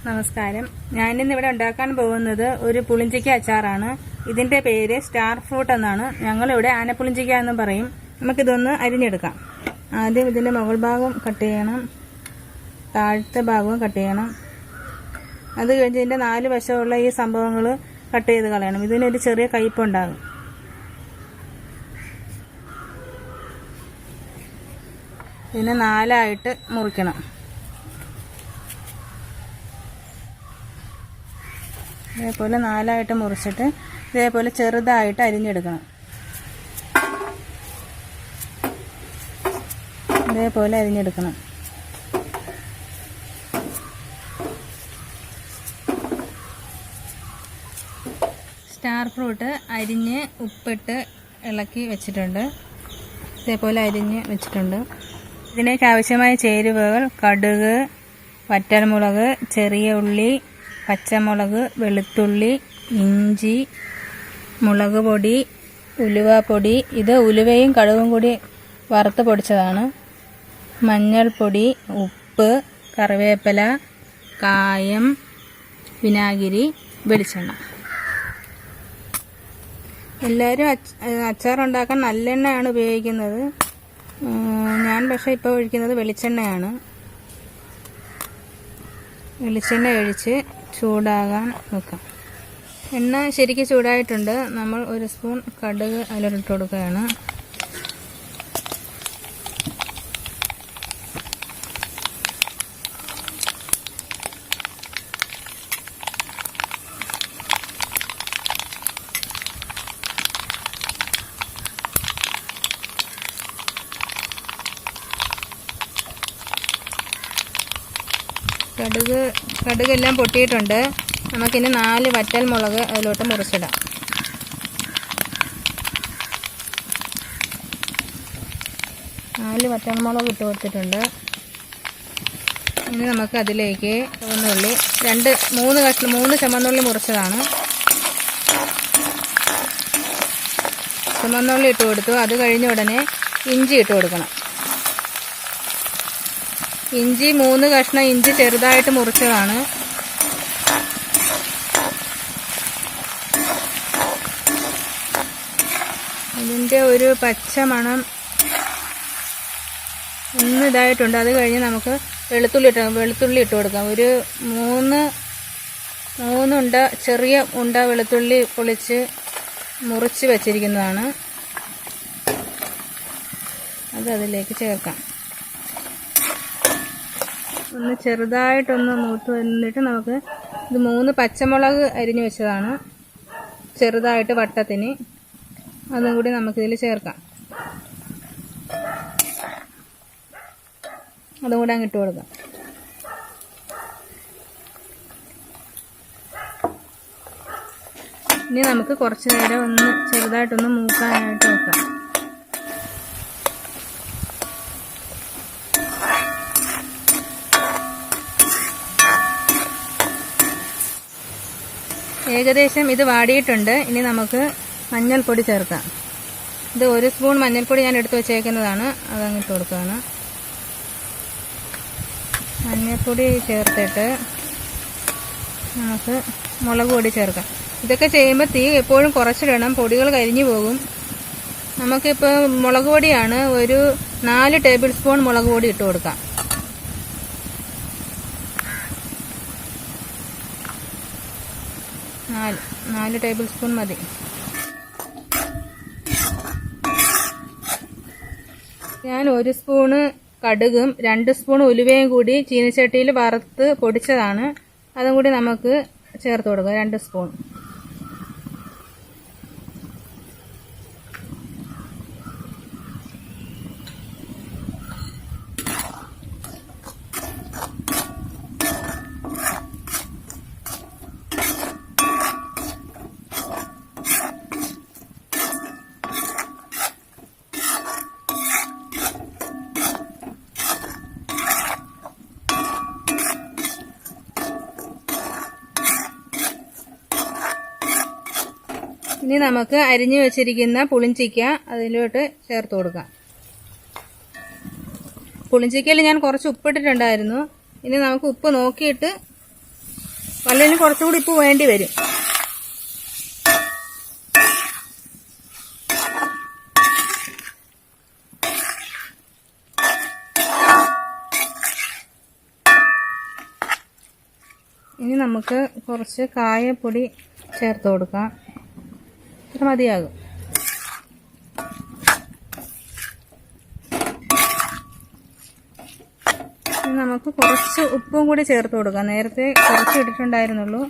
നമസ്കാരം. ഞാനിന്ന് ഇവിടെ ഉണ്ടാക്കാൻ പോകുന്നത് ഒരു പുളിഞ്ചിക്ക അച്ചാറാണ്. ഇതിന്റെ പേര് സ്റ്റാർ ഫ്രൂട്ട് എന്നാണ്. ഞങ്ങളിവിടെ ആനപ്പുളിഞ്ചിക്ക എന്നും പറയും. നമുക്കിതൊന്ന് അരിഞ്ഞെടുക്കാം. ആദ്യം ഇതിന്റെ മുകൾ ഭാഗം കട്ട് ചെയ്യണം, താഴത്തെ ഭാഗവും കട്ട് ചെയ്യണം. അത് കഴിഞ്ഞ് ഇതിന്റെ 4 വശമുള്ള ഈ സംഭവങ്ങൾ കട്ട് ചെയ്ത് കളയണം. ഇതിനൊരു ചെറിയ കയ്പുണ്ടാകും. ഇതിനെ 4ആയിട്ട് മുറിക്കണം. ഇതേപോലെ 4ആയിട്ട് മുറിച്ചിട്ട് ഇതേപോലെ ചെറുതായിട്ട് അരിഞ്ഞെടുക്കണം. ഇതേപോലെ അരിഞ്ഞെടുക്കണം. സ്റ്റാർ ഫ്രൂട്ട് അരിഞ്ഞ് ഉപ്പിട്ട് ഇളക്കി വെച്ചിട്ടുണ്ട്. ഇതേപോലെ അരിഞ്ഞ് വെച്ചിട്ടുണ്ട്. ഇതിലേക്ക് ആവശ്യമായ ചേരുവകൾ: കടുക്, വറ്റൽമുളക്, ചെറിയ ഉള്ളി, പച്ചമുളക്, വെളുത്തുള്ളി, ഇഞ്ചി, മുളക് പൊടി, ഉലുവാപ്പൊടി. ഇത് ഉലുവയും കടുകും കൂടി വറുത്ത് പൊടിച്ചതാണ്. മഞ്ഞൾപ്പൊടി, ഉപ്പ്, കറിവേപ്പില, കായം, വിനാഗിരി, വെളിച്ചെണ്ണ. എല്ലാവരും അച്ചാറുണ്ടാക്കാൻ നല്ലെണ്ണയാണ് ഉപയോഗിക്കുന്നത്. ഞാൻ പക്ഷേ ഇപ്പോൾ ഒഴിക്കുന്നത് വെളിച്ചെണ്ണയാണ്. വെളിച്ചെണ്ണ ഒഴിച്ച് ചൂടാകാൻ വെക്കാം. എണ്ണ ശരിക്കും ചൂടായിട്ടുണ്ട്. നമ്മൾ 1 സ്പൂൺ കടുക് അതിലിട്ട് കൊടുക്കുകയാണ്. കടുകെല്ലാം പൊട്ടിയിട്ടുണ്ട്. നമുക്കിനി 4 വറ്റൽ മുളക് അതിലോട്ട് മുറിച്ചിടാം. വറ്റൽമുളക് ഇട്ട് കൊടുത്തിട്ടുണ്ട്. ഇനി നമുക്ക് അതിലേക്ക് ചുവന്നുള്ളി 3 ചുവന്നുള്ളി മുറിച്ചതാണ്. ചുവന്നുള്ളി ഇട്ട് കൊടുത്തു. അത് കഴിഞ്ഞ ഉടനെ ഇഞ്ചി ഇട്ട് കൊടുക്കണം. ഇഞ്ചി 3 കഷ്ണം ഇഞ്ചി ചെറുതായിട്ട് മുറിച്ചതാണ്. ഇതിൻ്റെ ഒരു പച്ച മണം ഇതായിട്ടുണ്ട്. അത് കഴിഞ്ഞ് നമുക്ക് വെളുത്തുള്ളി ഇട്ട് കൊടുക്കാം. ഒരു 3 ഉണ്ട, ചെറിയ ഉണ്ട വെളുത്തുള്ളി പൊളിച്ച് മുറിച്ച് വെച്ചിരിക്കുന്നതാണ്. അത് അതിലേക്ക് ചേർക്കാം. ഒന്ന് ചെറുതായിട്ടൊന്ന് മൂത്ത് വന്നിട്ട് നമുക്ക് ഇത് 3 പച്ചമുളക് അരിഞ്ഞു വെച്ചതാണ്, ചെറുതായിട്ട് വട്ടത്തിന്. അതും കൂടി നമുക്കിതിൽ ചേർക്കാം. അതും കൂടി അങ്ങിട്ട് കൊടുക്കാം. ഇനി നമുക്ക് കുറച്ച് നേരം ഒന്ന് ചെറുതായിട്ടൊന്ന് മൂക്കാനായിട്ട് വെക്കാം. ഏകദേശം ഇത് വാടിയിട്ടുണ്ട്. ഇനി നമുക്ക് മഞ്ഞൾപ്പൊടി ചേർക്കാം. ഇത് 1 സ്പൂൺ മഞ്ഞൾപ്പൊടി ഞാൻ എടുത്ത് വെച്ചേക്കുന്നതാണ്. അതങ്ങിട്ട് കൊടുക്കുകയാണ്. മഞ്ഞൾപ്പൊടി ചേർത്തിട്ട് നമുക്ക് മുളക് പൊടി ചേർക്കാം. ഇതൊക്കെ ചെയ്യുമ്പോൾ തീ എപ്പോഴും കുറച്ചിടണം, പൊടികൾ കരിഞ്ഞു പോകും. നമുക്കിപ്പോൾ മുളക് പൊടിയാണ്. ഒരു 4 ടേബിൾ സ്പൂൺ മുളക് പൊടി ഇട്ട് കൊടുക്കാം. 4 ടേബിൾ സ്പൂൺ മതി. ഞാൻ 1 സ്പൂണ് കടുകും 2 സ്പൂൺ ഉലുവയും കൂടി ചീനിച്ചട്ടിയിൽ വറുത്ത് പൊടിച്ചതാണ്. അതും കൂടി നമുക്ക് ചേർത്ത് കൊടുക്കാം. 2 സ്പൂൺ. ഇനി നമുക്ക് അരിഞ്ഞു വെച്ചിരിക്കുന്ന പുളിഞ്ചിക്ക അതിലോട്ട് ചേർത്ത് കൊടുക്കാം. പുളിഞ്ചിക്കയിൽ ഞാൻ കുറച്ച് ഉപ്പിട്ടിട്ടുണ്ടായിരുന്നു. ഇനി നമുക്ക് ഉപ്പ് നോക്കിയിട്ട് അല്ലെങ്കിൽ കുറച്ചുകൂടി ഉപ്പ് വേണ്ടി വരും. ഇനി നമുക്ക് കുറച്ച് കായപ്പൊടി ചേർത്ത് കൊടുക്കാം. ഇത്ര മതിയാകും. ഇനി നമുക്ക് കുറച്ച് ഉപ്പും കൂടി ചേർത്ത് കൊടുക്കാം. നേരത്തെ കുറച്ച് ഇട്ടിട്ടുണ്ടായിരുന്നുള്ളൂ.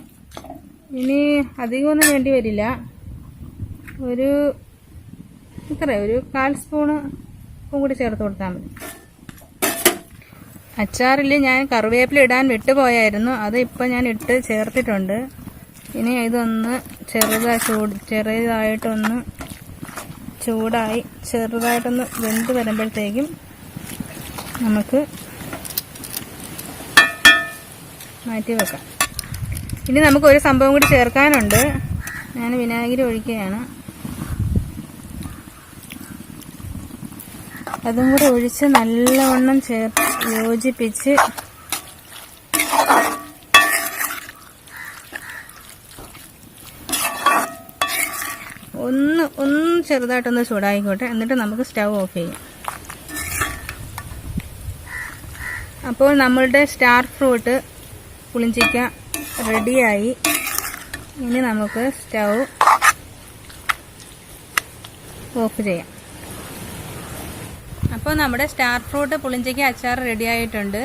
ഇനി അധികമൊന്നും വേണ്ടി വരില്ല. ഒരു 1/4 സ്പൂണ് ഉപ്പും കൂടി ചേർത്ത് കൊടുത്താൽ മതി. അച്ചാറിൽ ഞാൻ കറിവേപ്പില ഇടാൻ വിട്ടുപോയായിരുന്നു. അത് ഇപ്പം ഞാൻ ഇട്ട് ചേർത്തിട്ടുണ്ട്. ഇനി ഇതൊന്ന് ചെറുതായിട്ടൊന്ന് ചൂടായി ചെറുതായിട്ടൊന്ന് വെന്ത് വരുമ്പോഴത്തേക്കും നമുക്ക് മാറ്റി വെക്കാം. ഇനി നമുക്ക് ഒരു സംഭവം കൂടി ചേർക്കാനുണ്ട്. ഞാൻ വിനാഗിരി ഒഴിക്കുകയാണ്. അതും കൂടി ഒഴിച്ച് നല്ലവണ്ണം യോജിപ്പിച്ച് ഒന്ന് ചെറുതായിട്ടൊന്ന് ചൂടായിക്കോട്ടെ. എന്നിട്ട് നമുക്ക് സ്റ്റൗ ഓഫ് ചെയ്യാം. അപ്പോൾ നമ്മളുടെ സ്റ്റാർ ഫ്രൂട്ട് പുളിഞ്ചിക്ക റെഡിയായി. ഇനി നമുക്ക് സ്റ്റൗ ഓഫ് ചെയ്യാം. അപ്പോൾ നമ്മുടെ സ്റ്റാർ ഫ്രൂട്ട് പുളിഞ്ചിക്ക അച്ചാർ റെഡിയായിട്ടുണ്ട്.